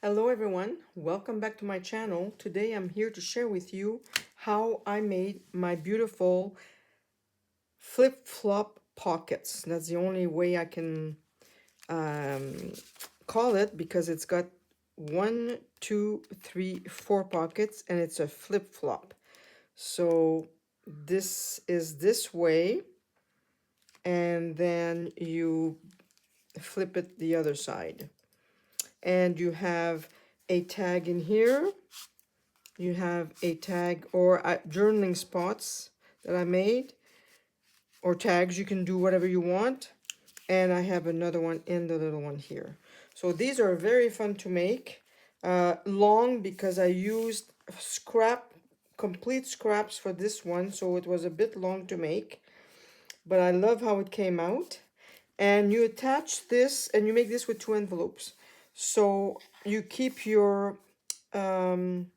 Hello everyone, welcome back to my channel. Today I'm here to share with you how I made my beautiful flip-flop pockets. That's the only way I can call it because it's got 1, 2, 3, 4 pockets and it's a flip-flop. So this is this way and then you flip it the other side. And you have a tag in here. You have a tag or journaling spots that I made, or tags. You can do whatever you want. And I have another one in the little one here. So these are very fun to make. Long because I used complete scraps for this one, so it was a bit long to make. But I love how it came out. And you attach this, and you make this with 2 envelopes. So you keep your envelope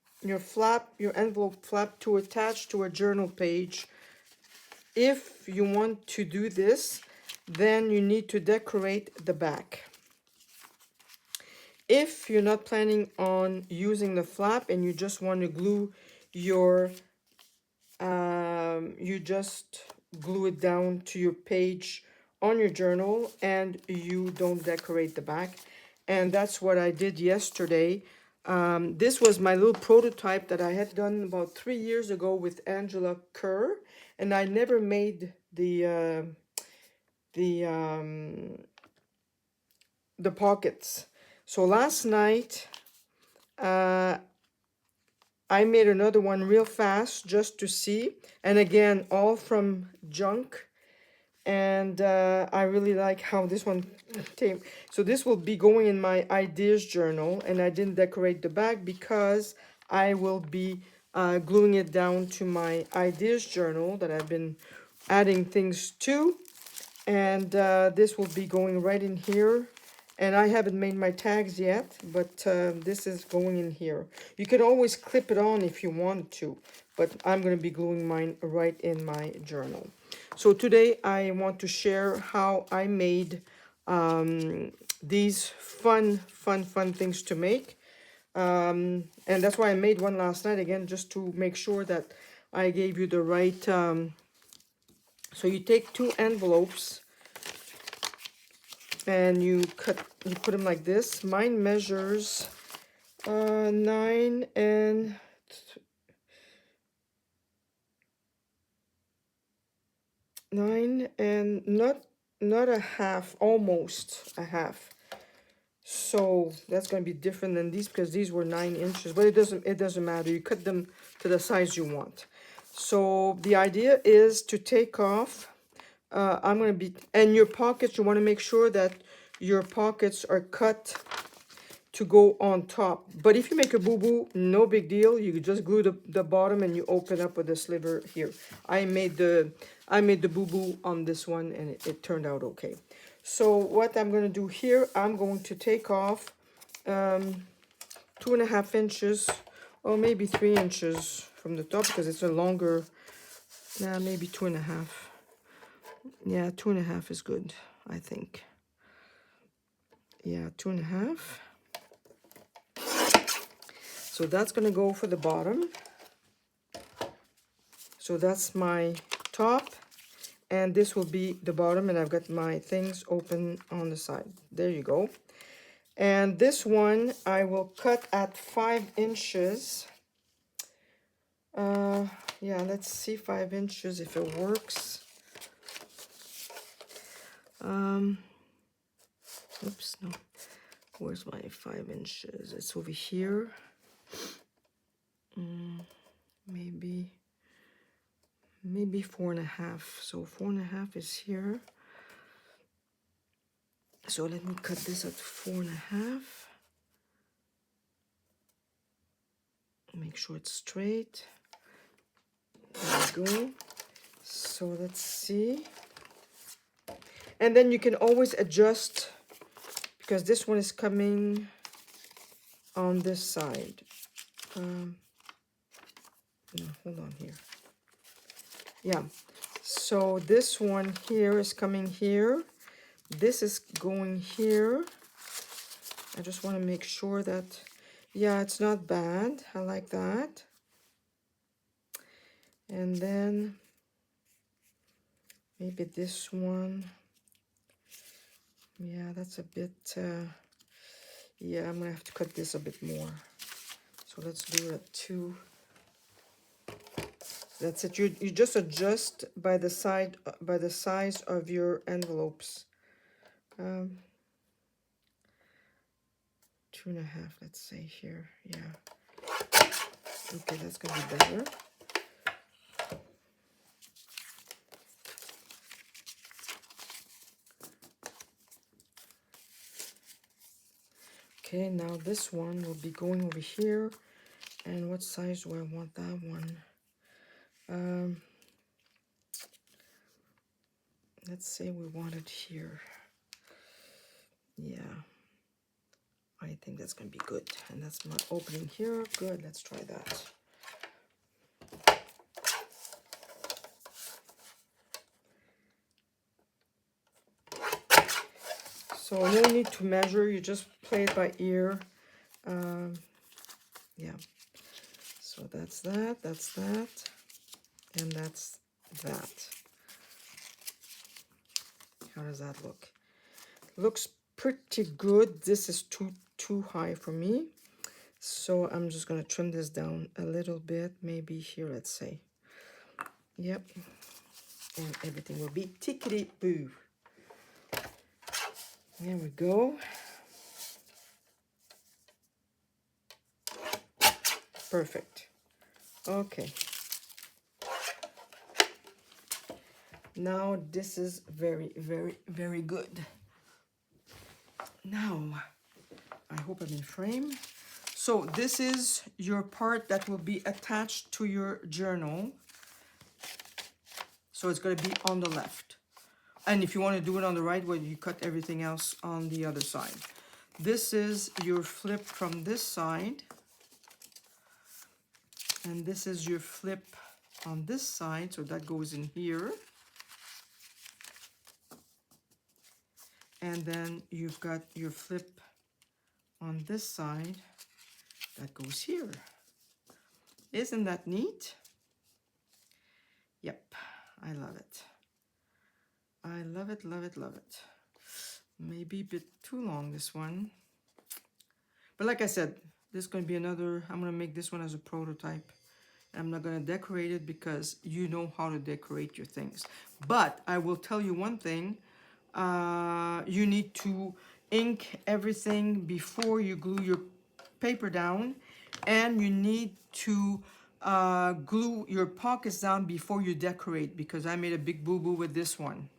flap to attach to a journal page. If you want to do this, then you need to decorate the back. If you're not planning on using the flap and you just want to glue your, you just glue it down to your page on your journal and you don't decorate the back. And that's what I did yesterday. This was my little prototype that I had done about 3 years ago with Angela Kerr, and I never made the pockets. So last night I made another one real fast just to see, and again all from junk. And I really like how this one came. So this will be going in my ideas journal, and I didn't decorate the back because I will be gluing it down to my ideas journal that I've been adding things to. And this will be going right in here. And I haven't made my tags yet, but this is going in here. You can always clip it on if you want to, but I'm going to be gluing mine right in my journal. So today I want to share how I made these fun things to make. And that's why I made one last night again, just to make sure that I gave you the right. So you take 2 envelopes and you put them like this. Mine measures 9 and 9 and not a half, almost a half. So that's going to be different than these because these were 9 inches, but it doesn't matter. You cut them to the size you want. So the idea is to take off. I'm going to be, and your pockets, you want to make sure that your pockets are cut to go on top. But if you make a boo-boo, no big deal. You just glue the bottom and you open up with a sliver here. I made the boo-boo on this one and it turned out okay. So what I'm going to do here, I'm going to take off 2.5 inches or maybe 3 inches from the top because it's a longer, maybe 2.5. Yeah, 2.5 is good, I think. Yeah, 2.5. So that's going to go for the bottom. So that's my top, and this will be the bottom, and I've got my things open on the side. There you go. And this one I will cut at 5 inches. Yeah, let's see 5 inches if it works. Oops, no. Where's my 5 inches? It's over here. Maybe 4.5. So 4.5 is here. So let me cut this at 4.5. Make sure it's straight. There we go. So let's see. And then you can always adjust because this one is coming on this side. No, hold on here. Yeah. So this one here is coming here. This is going here. I just want to make sure that Yeah, it's not bad. I like that. And then maybe this one. Yeah, that's a bit, yeah, I'm gonna have to cut this a bit more. So let's do it at 2. That's it. You just adjust by the side, by the size of your envelopes. 2.5, let's say here. Yeah. Okay, that's gonna be better. Okay, now this one will be going over here. And what size do I want that one? Let's say we want it here. Yeah, I think that's gonna be good. And that's my opening here. Good, let's try that. So no need to measure, you just play it by ear. Yeah, so that's that, and that's that. How does that look? Looks pretty good. This is too high for me. So I'm just gonna trim this down a little bit, maybe here, let's say. Yep. And everything will be tickety-boo. There we go. Perfect. Okay. Now this is very, very, very good. Now, I hope I'm in frame. So this is your part that will be attached to your journal. So it's going to be on the left. And if you want to do it on the right, well, you cut everything else on the other side. This is your flip from this side. And this is your flip on this side. So that goes in here. And then you've got your flip on this side that goes here. Isn't that neat? Yep, I love it. I love it, love it, love it. Maybe a bit too long, this one. But like I said, this is going to be another, I'm going to make this one as a prototype. I'm not going to decorate it because you know how to decorate your things. But I will tell you one thing. You need to ink everything before you glue your paper down. And you need to glue your pockets down before you decorate, because I made a big boo-boo with this one.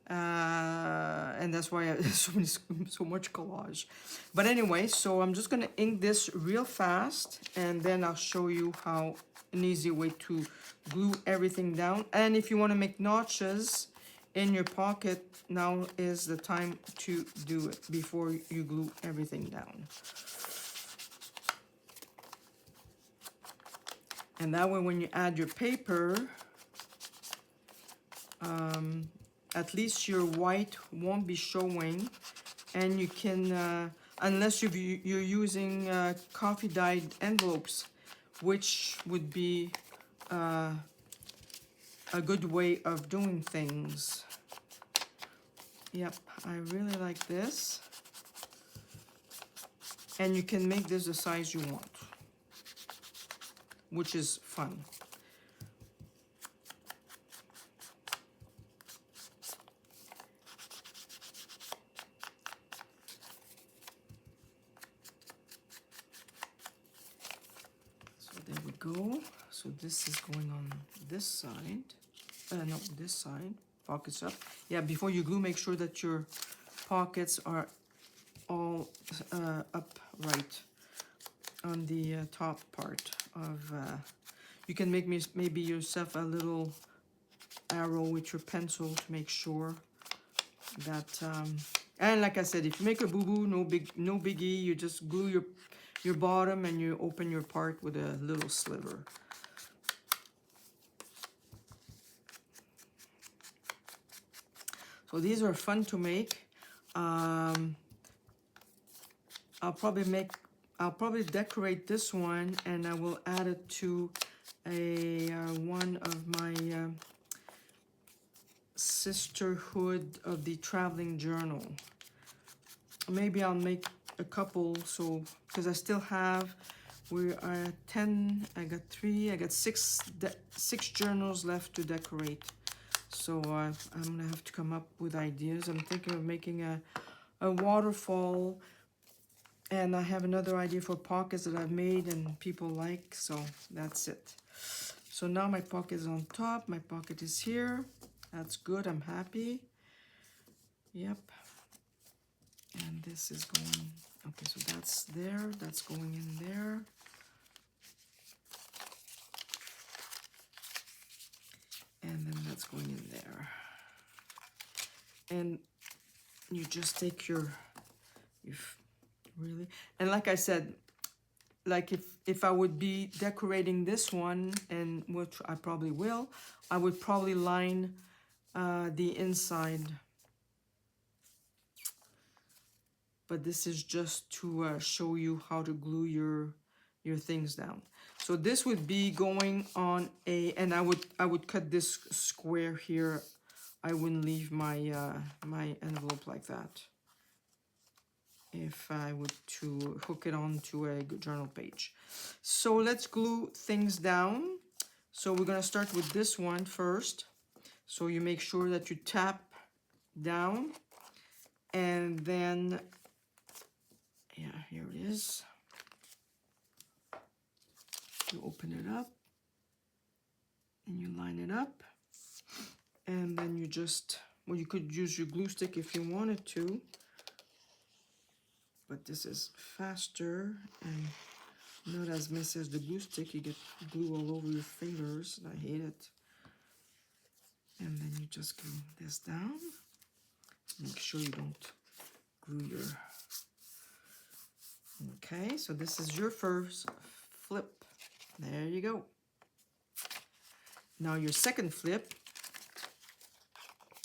And that's why I so much collage. But anyway, so I'm just gonna ink this real fast, and then I'll show you how an easy way to glue everything down. And if you want to make notches in your pocket, now is the time to do it before you glue everything down. And that way, when you add your paper, at least your white won't be showing, and you can, unless you're using coffee dyed envelopes, which would be a good way of doing things. Yep, I really like this. And you can make this the size you want, which is fun. There we go. So this is going on this side. No, this side. Pockets up. Yeah, before you glue, make sure that your pockets are all upright on the top part of. You can make maybe yourself a little arrow with your pencil to make sure that. And like I said, if you make a boo-boo, no biggie. You just glue your bottom and you open your part with a little sliver. So these are fun to make. I'll probably make I'll probably decorate this one, and I will add it to a one of my Sisterhood of the Traveling Journal. Maybe I'll make a couple, so because I still have, we are at 10, I got 3, I got 6 journals left to decorate. So I'm gonna have to come up with ideas. I'm thinking of making a waterfall, and I have another idea for pockets that I've made and people like, so that's it. So now my pocket is on top, my pocket is here. That's good, I'm happy. Yep. And this is going, okay, so that's there, that's going in there. And then that's going in there. And you just take your, really, and like I said, like if I would be decorating this one, and which I probably will, I would probably line the inside. But this is just to show you how to glue your things down. So this would be going on a, and I would cut this square here. I wouldn't leave my my envelope like that if I would to hook it onto a journal page. So let's glue things down. So we're gonna start with this one first. So you make sure that you tap down, and then, yeah, here it is. You open it up and you line it up, and then you just, well, you could use your glue stick if you wanted to, but this is faster and not as messy as the glue stick. You get glue all over your fingers, and I hate it. And then you just glue this down. Make sure you don't glue your, okay, so this is your first flip. There you go. Now your second flip,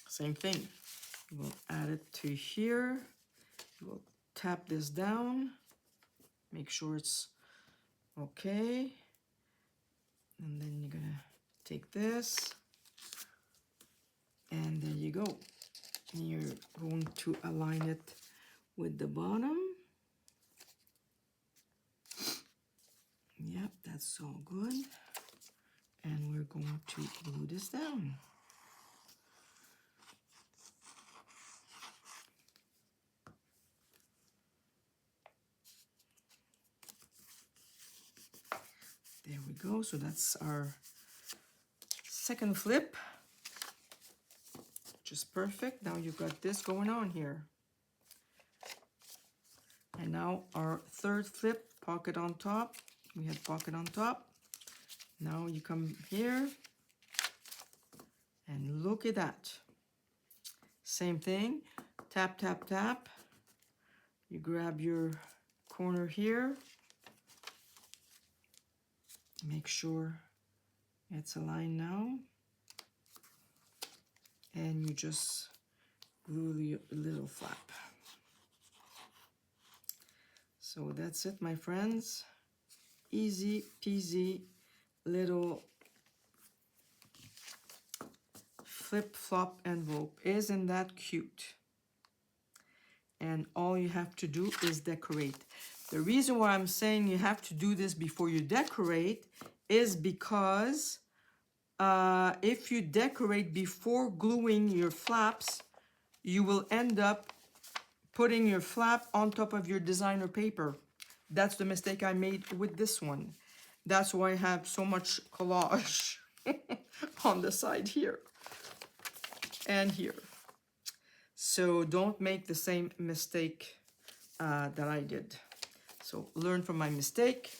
same thing. We'll add it to here. We'll tap this down, make sure it's okay. And then you're gonna take this, and there you go. And you're going to align it with the bottom. Yep, that's all good. And we're going to glue this down. There we go. So that's our second flip. Just perfect. Now you've got this going on here. And now our third flip, pocket on top. We had pocket on top. Now you come here and look at that. Same thing, tap, tap, tap. You grab your corner here. Make sure it's aligned now. And you just glue the little flap. So that's it, my friends. Easy peasy little flip-flop envelope. Isn't that cute? And all you have to do is decorate. The reason why I'm saying you have to do this before you decorate is because if you decorate before gluing your flaps, you will end up putting your flap on top of your designer paper. That's the mistake I made with this one. That's why I have so much collage on the side here and here. So don't make the same mistake that I did. So learn from my mistake.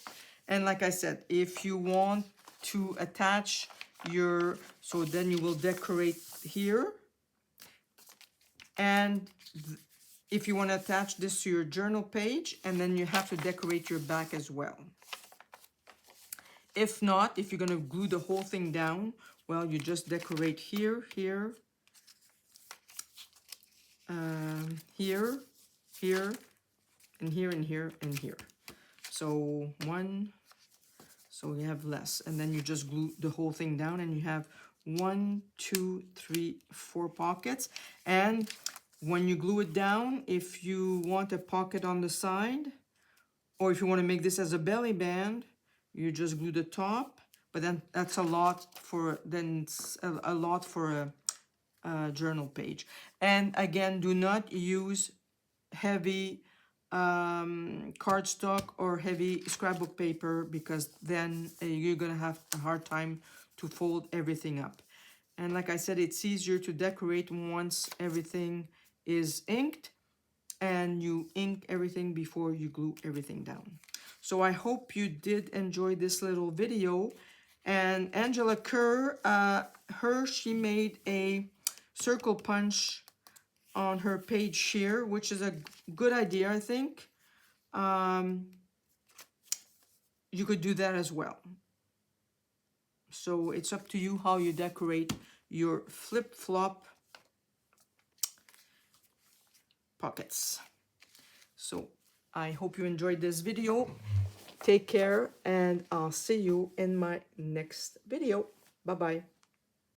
And like I said, if you want to attach your, so then you will decorate here. And if you want to attach this to your journal page, and then you have to decorate your back as well. If not, if you're going to glue the whole thing down, well, you just decorate here, here, here, here, and here, and here, and here. So one, so you have less, and then you just glue the whole thing down, and you have 1, 2, 3, 4 pockets. And when you glue it down, if you want a pocket on the side, or if you want to make this as a belly band, you just glue the top. But then that's a lot for, then it's a lot for a journal page. And again, do not use heavy cardstock or heavy scrapbook paper, because then you're gonna have a hard time to fold everything up. And like I said, it's easier to decorate once everything is inked, and you ink everything before you glue everything down. So I hope you did enjoy this little video. And Angela Kerr, she made a circle punch on her page here, which is a good idea, I think. You could do that as well. So it's up to you how you decorate your flip-flop pockets. So I hope you enjoyed this video. Take care, and I'll see you in my next video. Bye-bye.